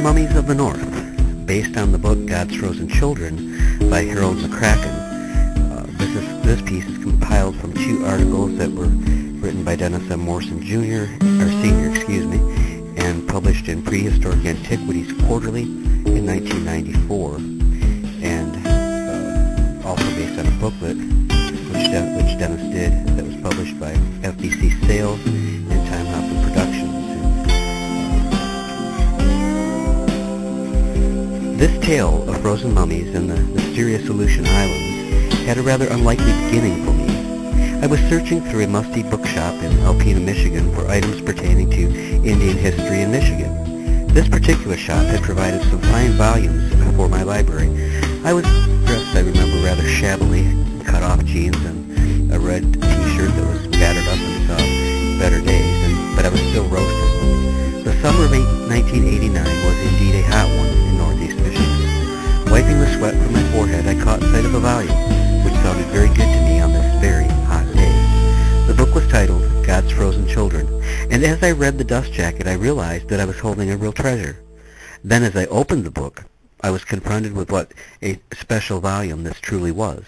Mummies of the North, based on the book God's Frozen Children by Harold McCraken. This piece is compiled from two articles that were written by Dennis M. Morrison Sr., and published in Prehistoric Antiquities Quarterly in 1994, and also based on a booklet which Dennis did that was published by FBC Sales and Time Hopper Productions. This tale of frozen mummies in the mysterious Aleutian Islands had a rather unlikely beginning for me. I was searching through a musty bookshop in Alpena, Michigan for items pertaining to Indian history in Michigan. This particular shop had provided some fine volumes for my library. I was dressed, I remember, rather shabbily, cut-off jeans and a red t-shirt that was battered up and saw better days, but I was still roasted. The summer of 1989 was indeed a hot one in northeast Michigan. Wiping the sweat from my forehead, I caught sight of a volume, which sounded very good to me on this very hot day. The book was titled God's Frozen Children, and as I read the dust jacket, I realized that I was holding a real treasure. Then as I opened the book, I was confronted with what a special volume this truly was.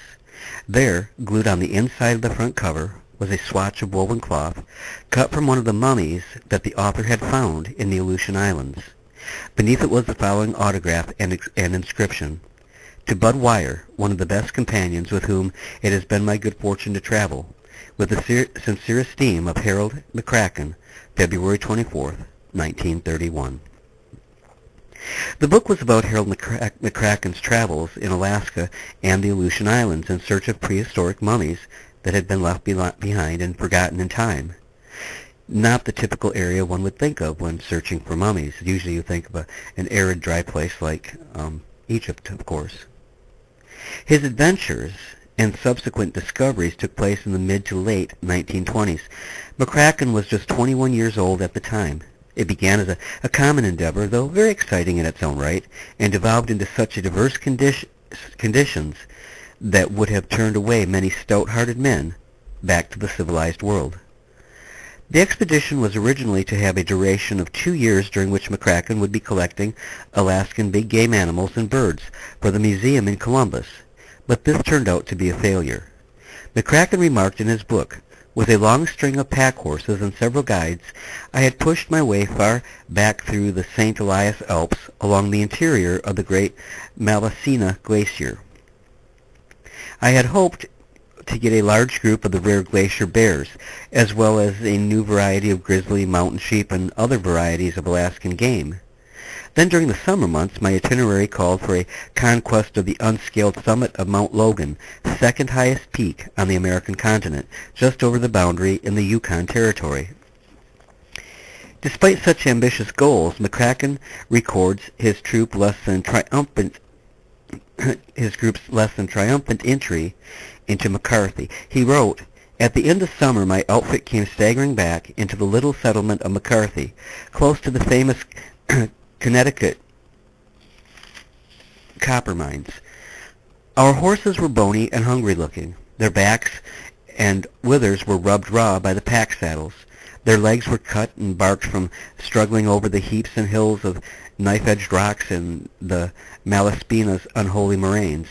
There, glued on the inside of the front cover, was a swatch of woven cloth cut from one of the mummies that the author had found in the Aleutian Islands. Beneath it was the following autograph and inscription: "To Bud Wyer, one of the best companions with whom it has been my good fortune to travel. With the sincere esteem of Harold McCraken, February 24th, 1931. The book was about Harold McCraken's travels in Alaska and the Aleutian Islands in search of prehistoric mummies that had been left behind and forgotten in time. Not the typical area one would think of when searching for mummies. Usually you think of an arid, dry place like Egypt, of course. His adventures and subsequent discoveries took place in the mid to late 1920s. McCraken was just 21 years old at the time. It began as a common endeavor, though very exciting in its own right, and evolved into such a diverse conditions that would have turned away many stout-hearted men back to the civilized world. The expedition was originally to have a duration of 2 years, during which McCraken would be collecting Alaskan big game animals and birds for the museum in Columbus, but this turned out to be a failure. McCraken remarked in his book, "With a long string of pack horses and several guides, I had pushed my way far back through the St. Elias Alps along the interior of the great Malacina Glacier. I had hoped to get a large group of the rare glacier bears, as well as a new variety of grizzly, mountain sheep, and other varieties of Alaskan game. Then during the summer months, my itinerary called for a conquest of the unscaled summit of Mount Logan, second highest peak on the American continent, just over the boundary in the Yukon Territory." Despite such ambitious goals, McCraken records his group's less than triumphant entry into McCarthy. He wrote, "At the end of summer, my outfit came staggering back into the little settlement of McCarthy, close to the famous Connecticut copper mines. Our horses were bony and hungry-looking. Their backs and withers were rubbed raw by the pack saddles. Their legs were cut and barked from struggling over the heaps and hills of knife-edged rocks in the Malaspina's unholy moraines,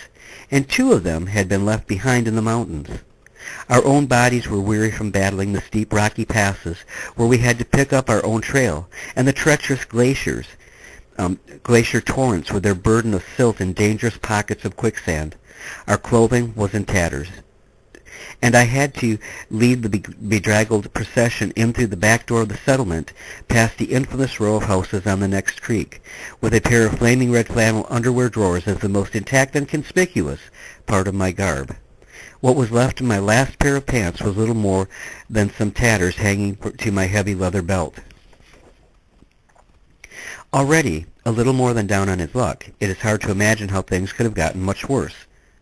and 2 of them had been left behind in the mountains. Our own bodies were weary from battling the steep rocky passes where we had to pick up our own trail, and the treacherous glacier torrents with their burden of silt and dangerous pockets of quicksand. Our clothing was in tatters, and I had to lead the bedraggled procession in through the back door of the settlement, past the infamous row of houses on the next creek, with a pair of flaming red flannel underwear drawers as the most intact and conspicuous part of my garb. What was left of my last pair of pants was little more than some tatters hanging to my heavy leather belt." Already a little more than down on his luck, it is hard to imagine how things could have gotten much worse,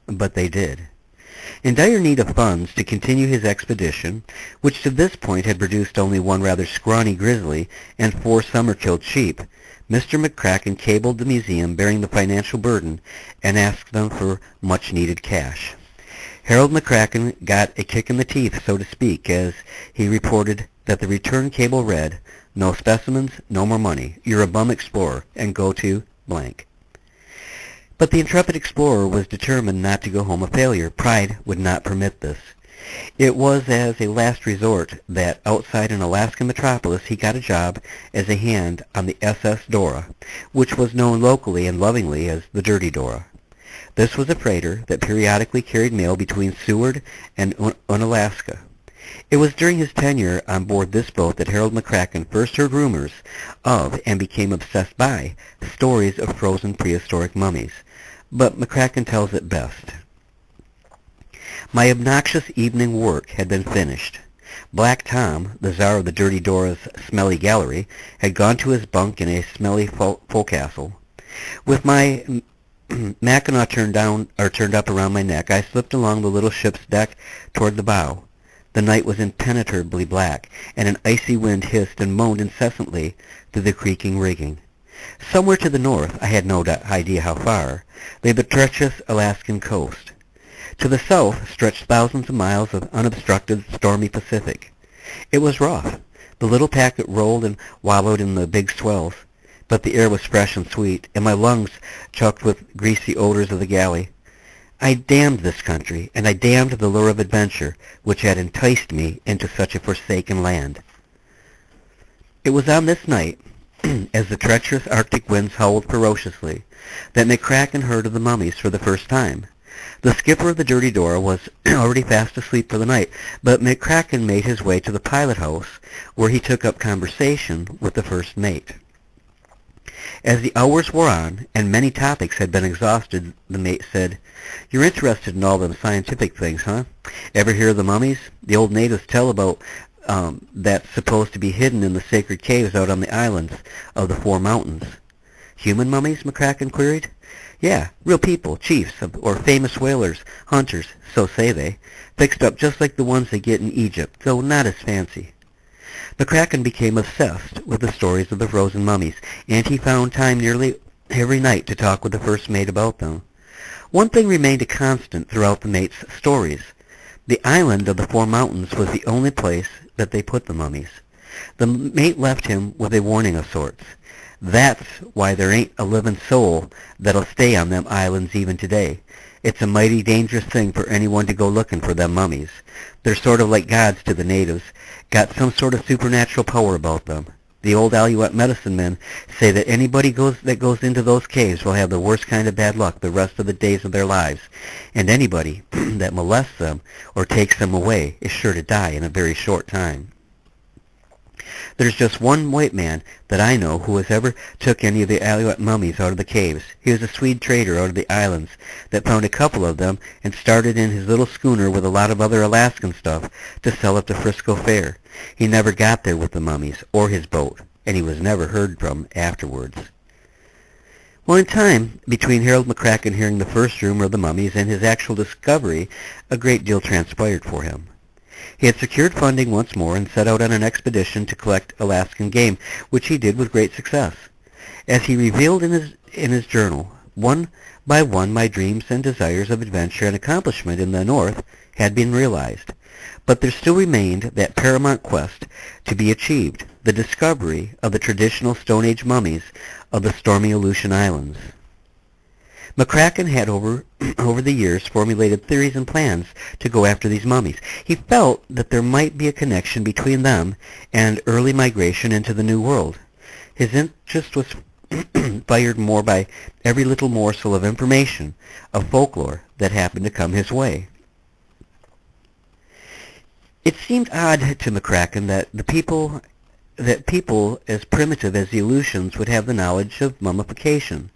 but they did. In dire need of funds to continue his expedition, which to this point had produced only 1 rather scrawny grizzly and 4 summer-killed sheep, Mr. McCraken cabled the museum bearing the financial burden and asked them for much-needed cash. Harold McCraken got a kick in the teeth, so to speak, as he reported that the return cable read, "No specimens, no more money. You're a bum explorer, and go to blank." But the intrepid explorer was determined not to go home a failure. Pride would not permit this. It was as a last resort that outside an Alaskan metropolis he got a job as a hand on the SS Dora, which was known locally and lovingly as the Dirty Dora. This was a freighter that periodically carried mail between Seward and Unalaska. It was during his tenure on board this boat that Harold McCraken first heard rumors of and became obsessed by stories of frozen prehistoric mummies. But McCraken tells it best. My obnoxious evening work had been finished. Black Tom, the czar of the Dirty Dora's smelly gallery, had gone to his bunk in a smelly forecastle. With my mackinaw turned up around my neck, I slipped along the little ship's deck toward the bow. The night was impenetrably black, and an icy wind hissed and moaned incessantly through the creaking rigging. Somewhere to the north, I had no idea how far, lay the treacherous Alaskan coast. To the south stretched thousands of miles of unobstructed, stormy Pacific. It was rough. The little packet rolled and wallowed in the big swells, but the air was fresh and sweet, and my lungs choked with greasy odors of the galley. I damned this country, and I damned the lure of adventure which had enticed me into such a forsaken land. It was on this night, as the treacherous Arctic winds howled ferociously, that McCraken heard of the mummies for the first time. The skipper of the Dirty Dora was already fast asleep for the night, but McCraken made his way to the pilot house, where he took up conversation with the first mate. As the hours wore on, and many topics had been exhausted, the mate said, "You're interested in all them scientific things, huh? Ever hear of the mummies? The old natives tell about that's supposed to be hidden in the sacred caves out on the islands of the Four Mountains." "Human mummies?" McCraken queried. "Yeah, real people, chiefs, or famous whalers, hunters, so say they, fixed up just like the ones they get in Egypt, though not as fancy." McCraken became obsessed with the stories of the frozen mummies, and he found time nearly every night to talk with the first mate about them. One thing remained a constant throughout the mate's stories. The island of the Four Mountains was the only place that they put the mummies. The mate left him with a warning of sorts. That's why there ain't a living soul that'll stay on them islands even today. It's a mighty dangerous thing for anyone to go looking for them mummies. They're sort of like gods to the natives, got some sort of supernatural power about them. The old Aleut medicine men say that anybody that goes into those caves will have the worst kind of bad luck the rest of the days of their lives, and anybody that molests them or takes them away is sure to die in a very short time. There's just one white man that I know who has ever took any of the Aleut mummies out of the caves. He was a Swede trader out of the islands that found a couple of them and started in his little schooner with a lot of other Alaskan stuff to sell at the Frisco Fair. He never got there with the mummies or his boat, and he was never heard from afterwards. Well, in time, between Harold McCraken hearing the first rumor of the mummies and his actual discovery, a great deal transpired for him. He had secured funding once more and set out on an expedition to collect Alaskan game, which he did with great success. As he revealed in his journal, one by one my dreams and desires of adventure and accomplishment in the North had been realized. But there still remained that paramount quest to be achieved, the discovery of the traditional Stone Age mummies of the stormy Aleutian Islands. McCraken had over the years formulated theories and plans to go after these mummies. He felt that there might be a connection between them and early migration into the New World. His interest was fired more by every little morsel of information, of folklore, that happened to come his way. It seemed odd to McCraken that people as primitive as the Aleutians would have the knowledge of mummification.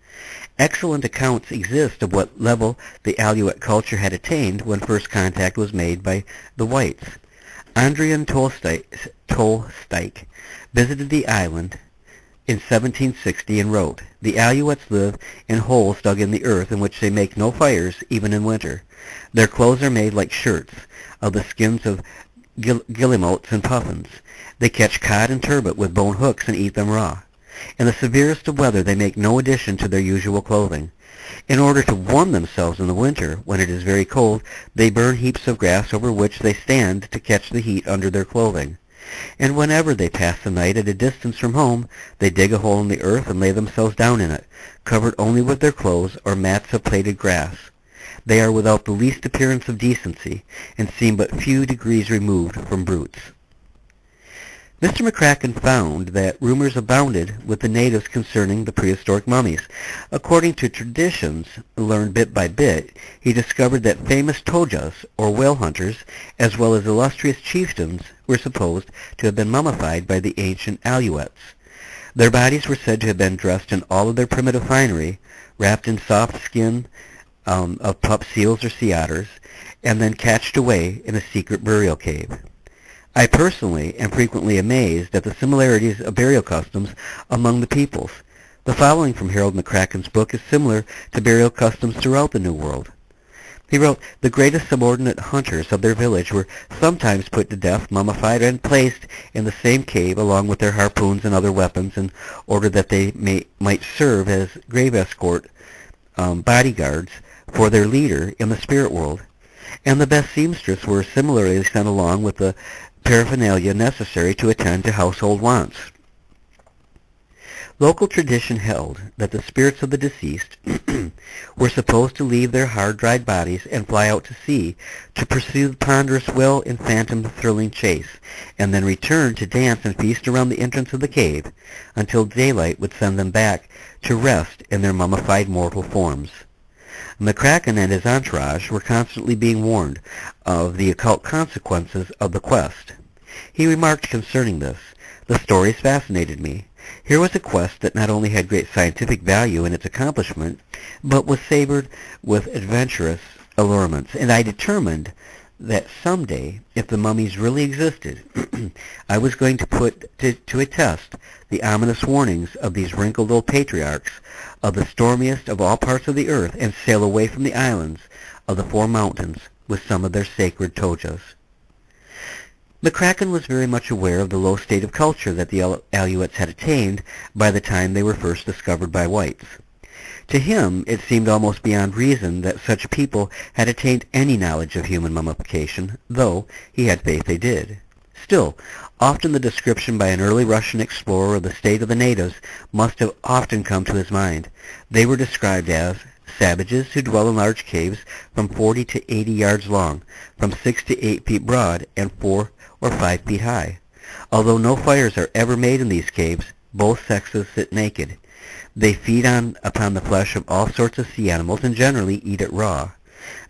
Excellent accounts exist of what level the Aleut culture had attained when first contact was made by the whites. Andrian Tolstike visited the island in 1760 and wrote, "The Aleuts live in holes dug in the earth in which they make no fires even in winter. Their clothes are made like shirts of the skins of guillemots and puffins. They catch cod and turbot with bone hooks and eat them raw. In the severest of weather they make no addition to their usual clothing. In order to warm themselves in the winter, when it is very cold, they burn heaps of grass over which they stand to catch the heat under their clothing. And whenever they pass the night at a distance from home, they dig a hole in the earth and lay themselves down in it, covered only with their clothes or mats of plaited grass. They are without the least appearance of decency, and seem but few degrees removed from brutes. Mr. McCraken found that rumors abounded with the natives concerning the prehistoric mummies. According to traditions learned bit by bit, he discovered that famous tojas, or whale hunters, as well as illustrious chieftains, were supposed to have been mummified by the ancient Aleuts. Their bodies were said to have been dressed in all of their primitive finery, wrapped in soft skin of pup seals or sea otters, and then cached away in a secret burial cave. I personally am frequently amazed at the similarities of burial customs among the peoples. The following from Harold McCraken's book is similar to burial customs throughout the New World. He wrote, "The greatest subordinate hunters of their village were sometimes put to death, mummified, and placed in the same cave along with their harpoons and other weapons in order that they might serve as grave escort bodyguards for their leader in the spirit world. And the best seamstress were similarly sent along with the paraphernalia necessary to attend to household wants." Local tradition held that the spirits of the deceased were supposed to leave their hard-dried bodies and fly out to sea to pursue the ponderous whale and phantom thrilling chase, and then return to dance and feast around the entrance of the cave until daylight would send them back to rest in their mummified mortal forms. McCraken and his entourage were constantly being warned of the occult consequences of the quest. He remarked concerning this, "The stories fascinated me. Here was a quest that not only had great scientific value in its accomplishment, but was savored with adventurous allurements, and I determined that someday, if the mummies really existed, I was going to put to a test the ominous warnings of these wrinkled old patriarchs of the stormiest of all parts of the earth, and sail away from the islands of the Four Mountains with some of their sacred tojas." McCraken was very much aware of the low state of culture that the Aleuts had attained by the time they were first discovered by whites. To him, it seemed almost beyond reason that such people had attained any knowledge of human mummification, though he had faith they did. Still, often the description by an early Russian explorer of the state of the natives must have often come to his mind. They were described as savages who dwell in large caves from 40 to 80 yards long, from 6 to 8 feet broad, and 4 or 5 feet high. Although no fires are ever made in these caves, both sexes sit naked. They feed upon the flesh of all sorts of sea animals and generally eat it raw.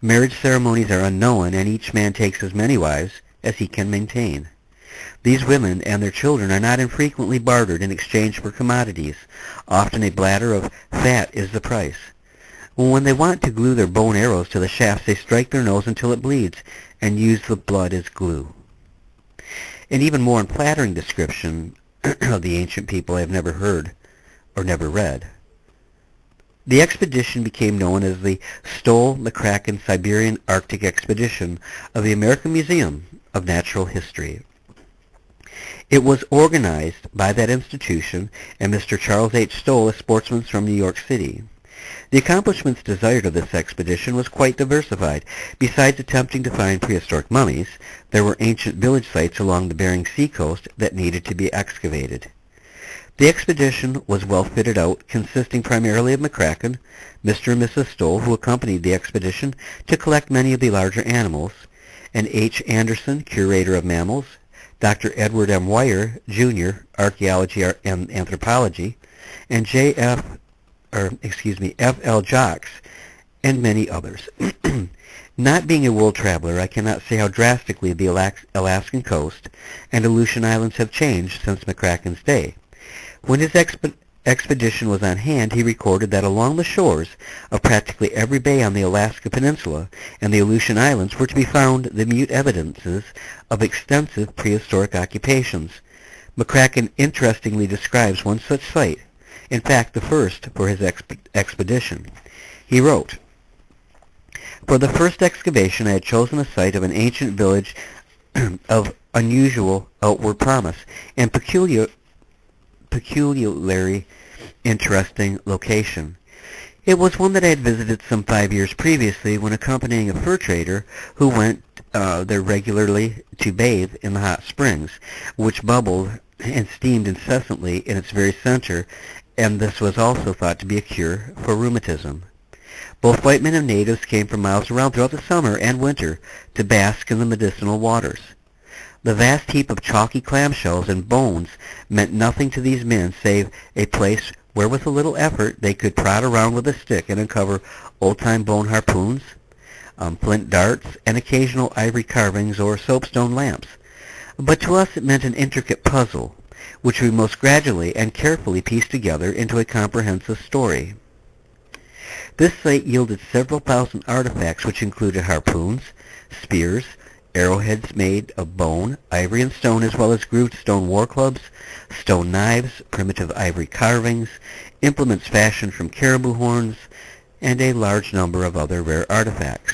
Marriage ceremonies are unknown, and each man takes as many wives as he can maintain. These women and their children are not infrequently bartered in exchange for commodities. Often a bladder of fat is the price. When they want to glue their bow and arrows to the shafts, they strike their nose until it bleeds and use the blood as glue. An even more unflattering description of the ancient people I have never heard or never read. The expedition became known as the Stoll-McCraken Siberian Arctic Expedition of the American Museum of Natural History. It was organized by that institution and Mr. Charles H. Stoll, a sportsman from New York City. The accomplishments desired of this expedition was quite diversified. Besides attempting to find prehistoric mummies, there were ancient village sites along the Bering Sea coast that needed to be excavated. The expedition was well fitted out, consisting primarily of McCraken, Mr. and Mrs. Stoll, who accompanied the expedition to collect many of the larger animals, and H. Anderson, curator of mammals, Dr. Edward M. Wire, Jr., archaeology and anthropology, and F.L. Jocks, and many others. Not being a world traveler, I cannot say how drastically the Alaskan coast and Aleutian Islands have changed since McCraken's day. When his expedition was on hand, he recorded that along the shores of practically every bay on the Alaska Peninsula and the Aleutian Islands were to be found the mute evidences of extensive prehistoric occupations. McCraken interestingly describes one such site, in fact the first for his expedition. He wrote, "For the first excavation I had chosen a site of an ancient village of unusual outward promise and peculiarly interesting location. It was one that I had visited some 5 years previously when accompanying a fur trader who went there regularly to bathe in the hot springs, which bubbled and steamed incessantly in its very center, and this was also thought to be a cure for rheumatism. Both white men and natives came from miles around throughout the summer and winter to bask in the medicinal waters. The vast heap of chalky clamshells and bones meant nothing to these men save a place where with a little effort they could prod around with a stick and uncover old-time bone harpoons, flint darts, and occasional ivory carvings or soapstone lamps. But to us it meant an intricate puzzle, which we most gradually and carefully pieced together into a comprehensive story. This site yielded several thousand artifacts which included harpoons, spears, arrowheads made of bone, ivory, and stone, as well as grooved stone war clubs, stone knives, primitive ivory carvings, implements fashioned from caribou horns, and a large number of other rare artifacts.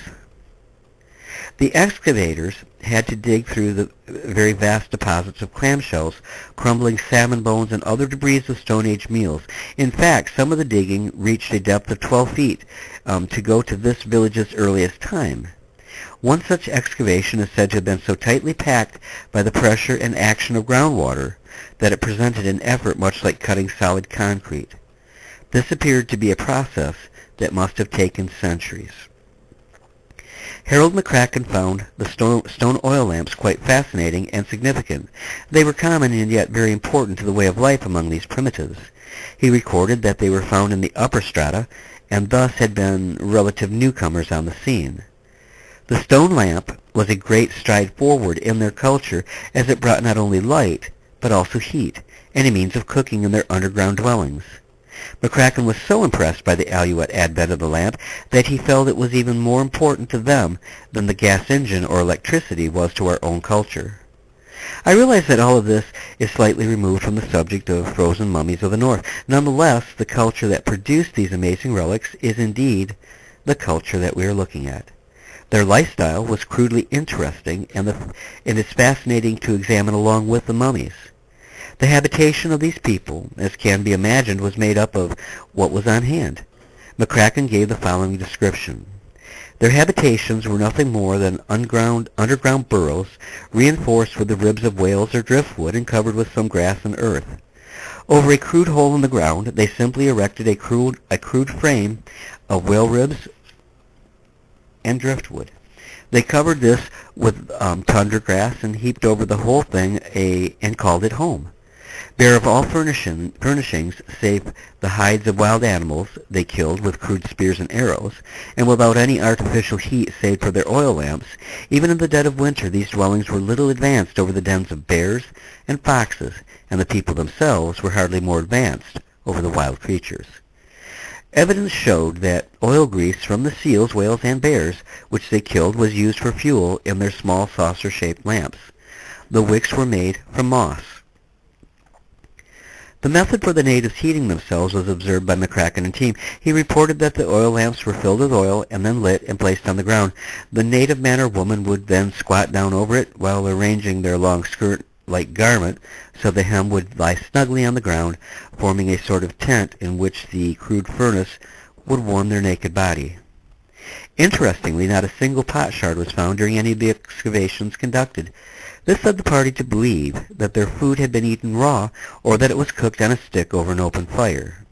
The excavators had to dig through the very vast deposits of clamshells, crumbling salmon bones, and other debris of Stone Age meals. In fact, some of the digging reached a depth of 12 feet to go to this village's earliest time. One such excavation is said to have been so tightly packed by the pressure and action of groundwater that it presented an effort much like cutting solid concrete. This appeared to be a process that must have taken centuries. Harold McCraken found the stone oil lamps quite fascinating and significant. They were common and yet very important to the way of life among these primitives. He recorded that they were found in the upper strata and thus had been relative newcomers on the scene. The stone lamp was a great stride forward in their culture, as it brought not only light, but also heat, and a means of cooking in their underground dwellings. McCraken was so impressed by the Alutian advent of the lamp that he felt it was even more important to them than the gas engine or electricity was to our own culture. I realize that all of this is slightly removed from the subject of frozen mummies of the North. Nonetheless, the culture that produced these amazing relics is indeed the culture that we are looking at. Their lifestyle was crudely interesting, and it is fascinating to examine along with the mummies. The habitation of these people, as can be imagined, was made up of what was on hand. McCraken gave the following description. Their habitations were nothing more than underground burrows, reinforced with the ribs of whales or driftwood and covered with some grass and earth. Over a crude hole in the ground, they simply erected a crude frame of whale ribs and driftwood. They covered this with tundra grass and heaped over the whole thing and called it home. Bare of all furnishings save the hides of wild animals they killed with crude spears and arrows, and without any artificial heat save for their oil lamps, even in the dead of winter these dwellings were little advanced over the dens of bears and foxes, and the people themselves were hardly more advanced over the wild creatures. Evidence showed that oil grease from the seals, whales, and bears, which they killed, was used for fuel in their small saucer-shaped lamps. The wicks were made from moss. The method for the natives heating themselves was observed by McCraken and team. He reported that the oil lamps were filled with oil and then lit and placed on the ground. The native man or woman would then squat down over it while arranging their long skirt-like garment so the hem would lie snugly on the ground, forming a sort of tent in which the crude furnace would warm their naked body. Interestingly, not a single pot shard was found during any of the excavations conducted. This led the party to believe that their food had been eaten raw or that it was cooked on a stick over an open fire.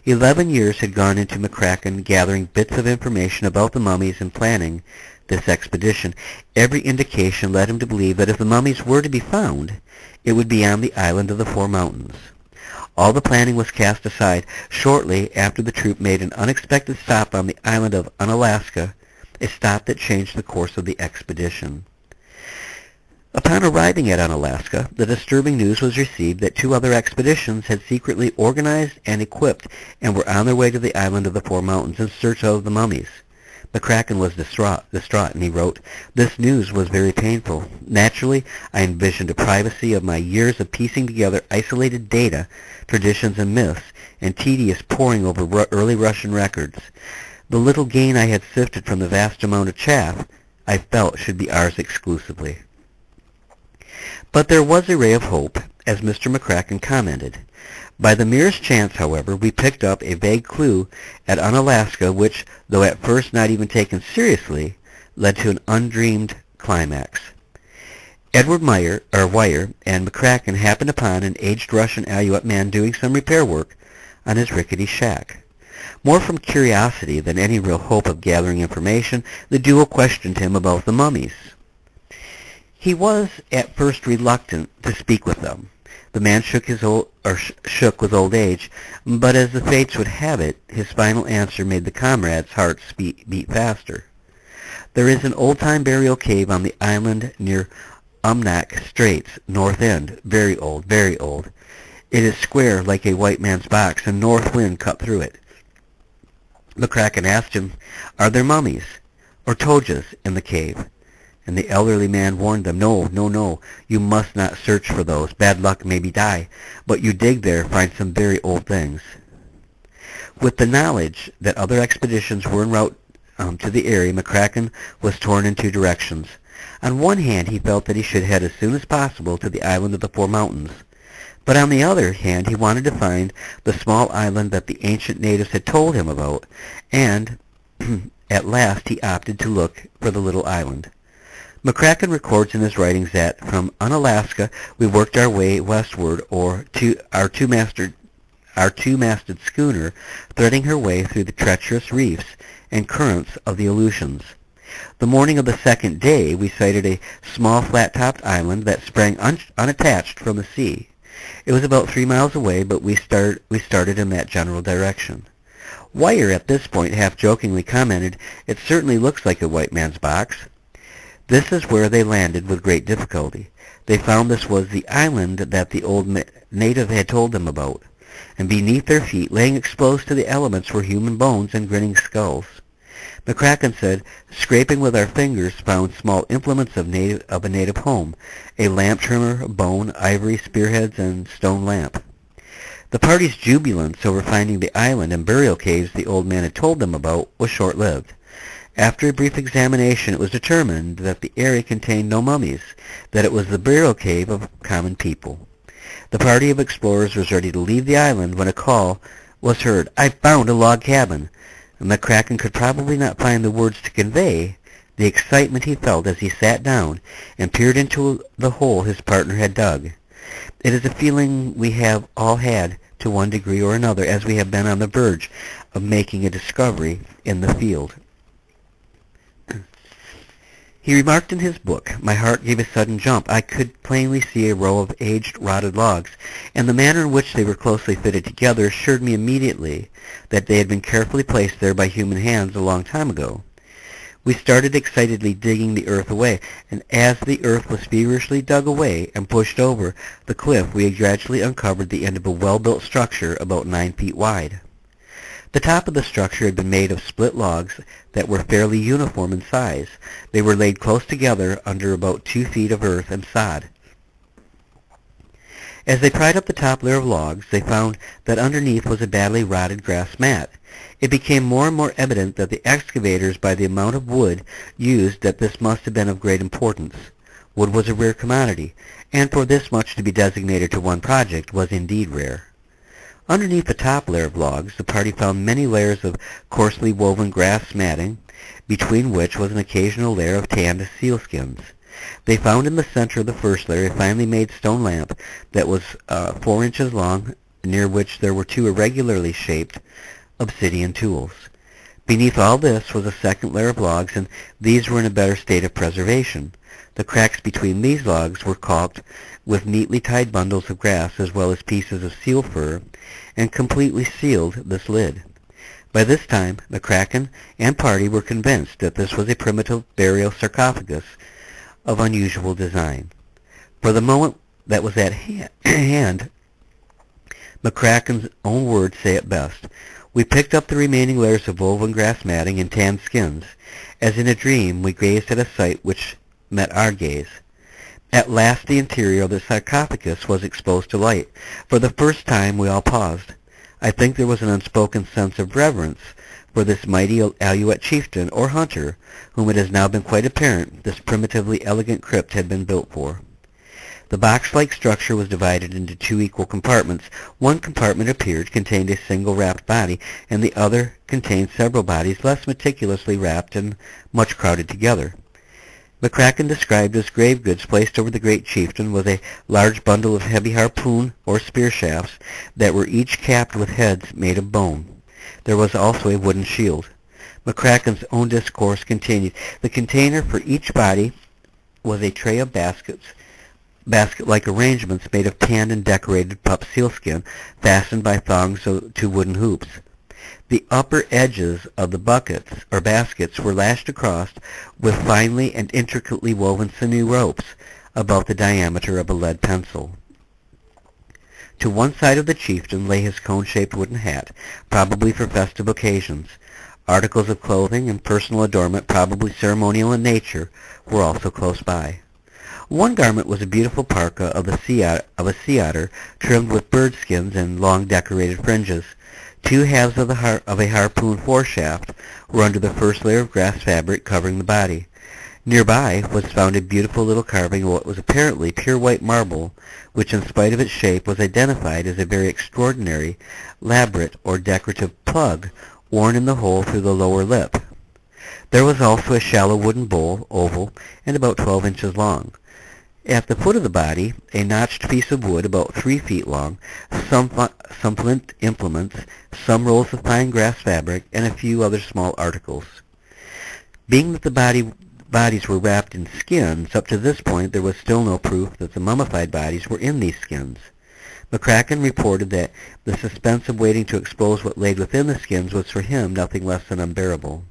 11 years had gone into McCraken gathering bits of information about the mummies and planning this expedition. Every indication led him to believe that if the mummies were to be found, it would be on the island of the Four Mountains. All the planning was cast aside shortly after the troop made an unexpected stop on the island of Unalaska, a stop that changed the course of the expedition. Upon arriving at Unalaska, the disturbing news was received that 2 other expeditions had secretly organized and equipped and were on their way to the island of the Four Mountains in search of the mummies. McCraken was distraught, and he wrote, "This news was very painful. Naturally, I envisioned the privacy of my years of piecing together isolated data, traditions, and myths, and tedious poring over early Russian records. The little gain I had sifted from the vast amount of chaff I felt should be ours exclusively." But there was a ray of hope, as Mr. McCraken commented. By the merest chance, however, we picked up a vague clue at Unalaska which, though at first not even taken seriously, led to an undreamed climax. Edward Wire and McCraken happened upon an aged Russian Aleut man doing some repair work on his rickety shack. More from curiosity than any real hope of gathering information, the duo questioned him about the mummies. He was at first reluctant to speak with them. The man shook with old age, but as the fates would have it, his final answer made the comrades' hearts beat faster. There is an old-time burial cave on the island near Umnak Straits, north end, very old, very old. It is square like a white man's box, and north wind cut through it. McCraken asked him, "Are there mummies, or tojas, in the cave?" And the elderly man warned them, "No, no, no, you must not search for those. Bad luck, maybe die. But you dig there, find some very old things." With the knowledge that other expeditions were en route to the area, McCraken was torn in two directions. On one hand, he felt that he should head as soon as possible to the island of the Four Mountains. But on the other hand, he wanted to find the small island that the ancient natives had told him about, and at last he opted to look for the little island. McCraken records in his writings that from Unalaska we worked our way westward, or to our two-masted schooner, threading her way through the treacherous reefs and currents of the Aleutians. The morning of the second day we sighted a small flat-topped island that sprang unattached from the sea. It was about 3 miles away, but we started in that general direction. Wire at this point half-jokingly commented, "It certainly looks like a white man's box." This is where they landed with great difficulty. They found this was the island that the old native had told them about, and beneath their feet, laying exposed to the elements, were human bones and grinning skulls. McCraken said, "Scraping with our fingers found small implements of a native home, a lamp trimmer, bone, ivory, spearheads, and stone lamp." The party's jubilance over finding the island and burial caves the old man had told them about was short-lived. After a brief examination, it was determined that the area contained no mummies, that it was the burial cave of common people. The party of explorers was ready to leave the island when a call was heard, "I've found a log cabin." And McCraken could probably not find the words to convey the excitement he felt as he sat down and peered into the hole his partner had dug. It is a feeling we have all had to one degree or another as we have been on the verge of making a discovery in the field. He remarked in his book, "My heart gave a sudden jump. I could plainly see a row of aged, rotted logs, and the manner in which they were closely fitted together assured me immediately that they had been carefully placed there by human hands a long time ago." We started excitedly digging the earth away, and as the earth was feverishly dug away and pushed over the cliff, we had gradually uncovered the end of a well-built structure about 9 feet wide. The top of the structure had been made of split logs that were fairly uniform in size. They were laid close together under about 2 feet of earth and sod. As they pried up the top layer of logs, they found that underneath was a badly rotted grass mat. It became more and more evident that the excavators, by the amount of wood used, that this must have been of great importance. Wood was a rare commodity, and for this much to be designated to one project was indeed rare. Underneath the top layer of logs, the party found many layers of coarsely woven grass matting, between which was an occasional layer of tanned sealskins. They found in the center of the first layer a finely made stone lamp that was 4 inches long, near which there were 2 irregularly shaped obsidian tools. Beneath all this was a second layer of logs, and these were in a better state of preservation. The cracks between these logs were caulked with neatly tied bundles of grass as well as pieces of seal fur, and completely sealed this lid. By this time, McCraken and party were convinced that this was a primitive burial sarcophagus of unusual design. For the moment that was at hand, McCraken's own words say it best. "We picked up the remaining layers of woven grass matting and tanned skins. As in a dream, we gazed at a sight which met our gaze. At last the interior of the sarcophagus was exposed to light. For the first time we all paused. I think there was an unspoken sense of reverence for this mighty Aleut chieftain or hunter, whom it has now been quite apparent this primitively elegant crypt had been built for. The box-like structure was divided into two equal compartments. One compartment appeared contained a single wrapped body, and the other contained several bodies less meticulously wrapped and much crowded together. McCraken described as grave goods placed over the great chieftain was a large bundle of heavy harpoon or spear shafts that were each capped with heads made of bone. There was also a wooden shield. McCraken's own discourse continued. The container for each body was a tray of basket-like arrangements made of tanned and decorated pup sealskin, fastened by thongs to wooden hoops. The upper edges of the buckets or baskets were lashed across with finely and intricately woven sinew ropes about the diameter of a lead pencil. To one side of the chieftain lay his cone-shaped wooden hat, probably for festive occasions. Articles of clothing and personal adornment, probably ceremonial in nature, were also close by. One garment was a beautiful parka of a sea otter, trimmed with bird skins and long decorated fringes. Two halves of a harpoon foreshaft were under the first layer of grass fabric covering the body. Nearby was found a beautiful little carving of what was apparently pure white marble, which in spite of its shape was identified as a very extraordinary labret or decorative plug worn in the hole through the lower lip. There was also a shallow wooden bowl, oval, and about 12 inches long. At the foot of the body, a notched piece of wood about 3 feet long, some flint implements, some rolls of fine grass fabric, and a few other small articles. Being that the bodies were wrapped in skins, up to this point there was still no proof that the mummified bodies were in these skins. McCraken reported that the suspense of waiting to expose what laid within the skins was for him nothing less than unbearable.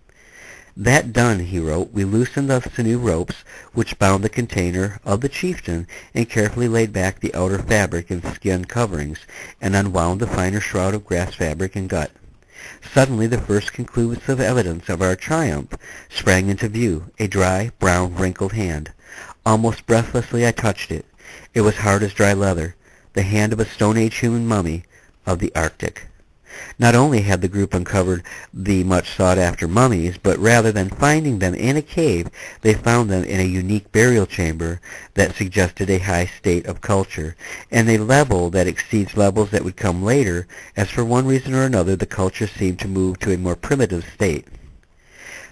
That done, he wrote, we loosened the sinew ropes which bound the container of the chieftain and carefully laid back the outer fabric and skin coverings and unwound the finer shroud of grass fabric and gut. Suddenly the first conclusive evidence of our triumph sprang into view, a dry, brown, wrinkled hand. Almost breathlessly I touched it. It was hard as dry leather, the hand of a Stone Age human mummy of the Arctic. Not only had the group uncovered the much sought-after mummies, but rather than finding them in a cave, they found them in a unique burial chamber that suggested a high state of culture, and a level that exceeds levels that would come later, as for one reason or another the culture seemed to move to a more primitive state.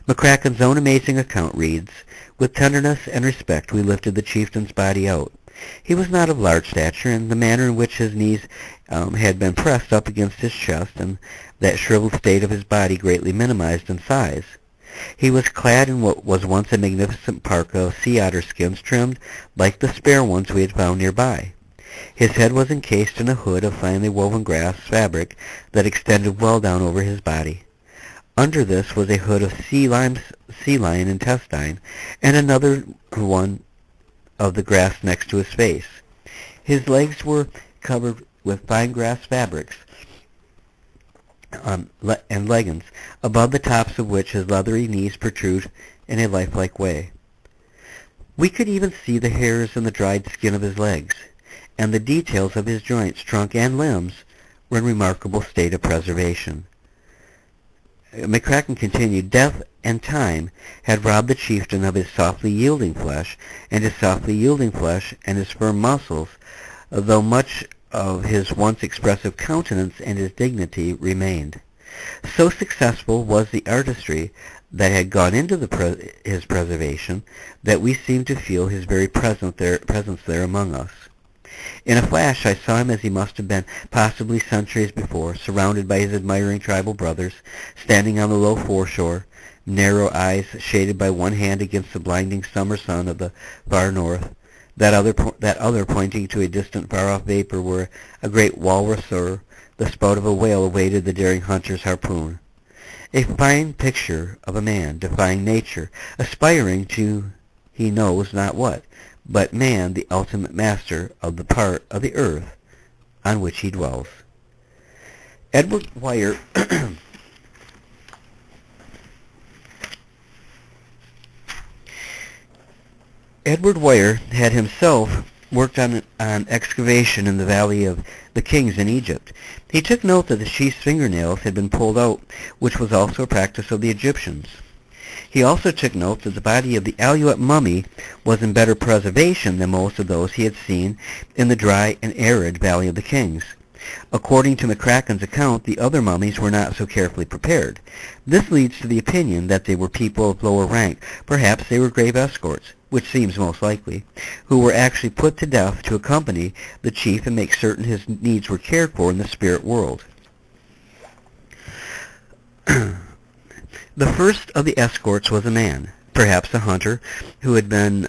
McCraken's own amazing account reads, with tenderness and respect we lifted the chieftain's body out. He was not of large stature, and the manner in which his knees had been pressed up against his chest and that shriveled state of his body greatly minimized in size. He was clad in what was once a magnificent parka of sea otter skins trimmed like the spare ones we had found nearby. His head was encased in a hood of finely woven grass fabric that extended well down over his body. Under this was a hood of sea lion intestine, and another one of the grass next to his face. His legs were covered with fine grass fabrics and leggings, above the tops of which his leathery knees protrude in a lifelike way. We could even see the hairs in the dried skin of his legs, and the details of his joints, trunk, and limbs were in remarkable state of preservation. McCraken continued, death and time had robbed the chieftain of his softly yielding flesh, and his softly yielding flesh and his firm muscles, though much of his once expressive countenance and his dignity remained. So successful was the artistry that had gone into his preservation that we seemed to feel his very presence there among us. In a flash I saw him as he must have been possibly centuries before, surrounded by his admiring tribal brothers, standing on the low foreshore, narrow eyes shaded by one hand against the blinding summer sun of the far north, that other pointing to a distant far-off vapor where a great walrus or the spout of a whale awaited the daring hunter's harpoon. A fine picture of a man defying nature, aspiring to he knows not what, but man the ultimate master of the part of the earth on which he dwells. Edward Wire Edward Wire had himself worked on excavation in the Valley of the Kings in Egypt. He took note that the chief's fingernails had been pulled out, which was also a practice of the Egyptians. He also took note that the body of the Alutian mummy was in better preservation than most of those he had seen in the dry and arid Valley of the Kings. According to McCraken's account, the other mummies were not so carefully prepared. This leads to the opinion that they were people of lower rank. Perhaps they were grave escorts, which seems most likely, who were actually put to death to accompany the chief and make certain his needs were cared for in the spirit world. The first of the escorts was a man, perhaps a hunter, who had been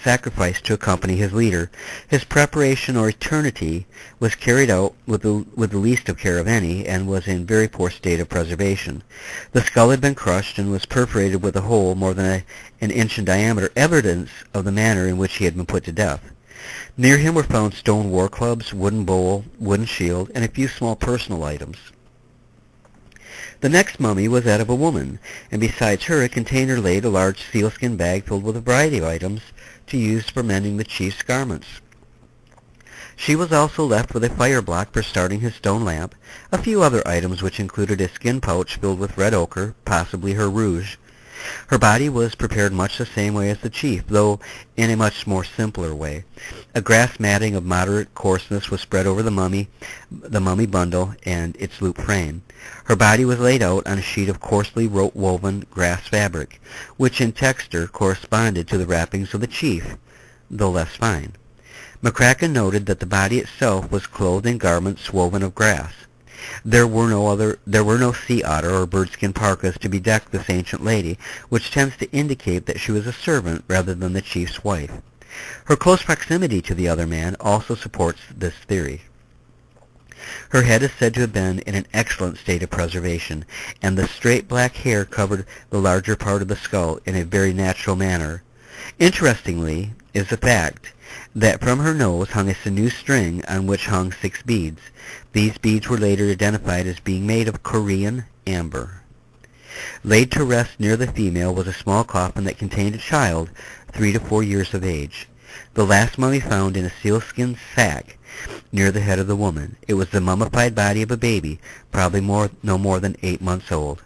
sacrificed to accompany his leader. His preparation or eternity was carried out with the least of care of any, and was in very poor state of preservation. The skull had been crushed and was perforated with a hole more than an inch in diameter, evidence of the manner in which he had been put to death. Near him were found stone war clubs, wooden bowl, wooden shield, and a few small personal items. The next mummy was that of a woman, and besides her a container laid a large sealskin bag filled with a variety of items to use for mending the chief's garments. She was also left with a fire block for starting his stone lamp, a few other items which included a skin pouch filled with red ochre, possibly her rouge. Her body was prepared much the same way as the chief, though in a much more simpler way. A grass matting of moderate coarseness was spread over the mummy bundle and its loop frame. Her body was laid out on a sheet of coarsely woven grass fabric, which in texture corresponded to the wrappings of the chief, though less fine. McCraken noted that the body itself was clothed in garments woven of grass. There were no sea otter or birdskin parkas to bedeck this ancient lady, which tends to indicate that she was a servant rather than the chief's wife. Her close proximity to the other man also supports this theory. Her head is said to have been in an excellent state of preservation, and the straight black hair covered the larger part of the skull in a very natural manner. Interestingly is the fact that from her nose hung a sinew string on which hung 6 beads. These beads were later identified as being made of Korean amber. Laid to rest near the female was a small coffin that contained a child 3 to 4 years of age. The last mummy found in a sealskin sack near the head of the woman. It was the mummified body of a baby, probably no more than 8 months old.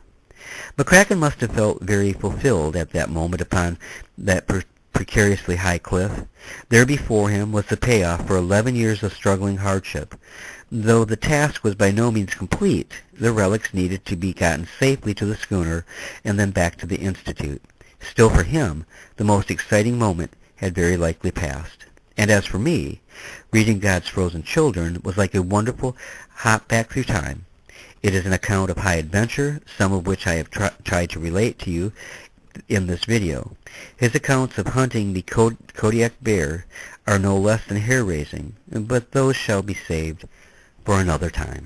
McCraken must have felt very fulfilled at that moment upon that precariously high cliff. There before him was the payoff for 11 years of struggling hardship. Though the task was by no means complete, the relics needed to be gotten safely to the schooner and then back to the Institute. Still for him, the most exciting moment had very likely passed. And as for me, reading God's Frozen Children was like a wonderful hop back through time. It is an account of high adventure, some of which I have tried to relate to you in this video. His accounts of hunting the Kodiak bear are no less than hair-raising, but those shall be saved for another time.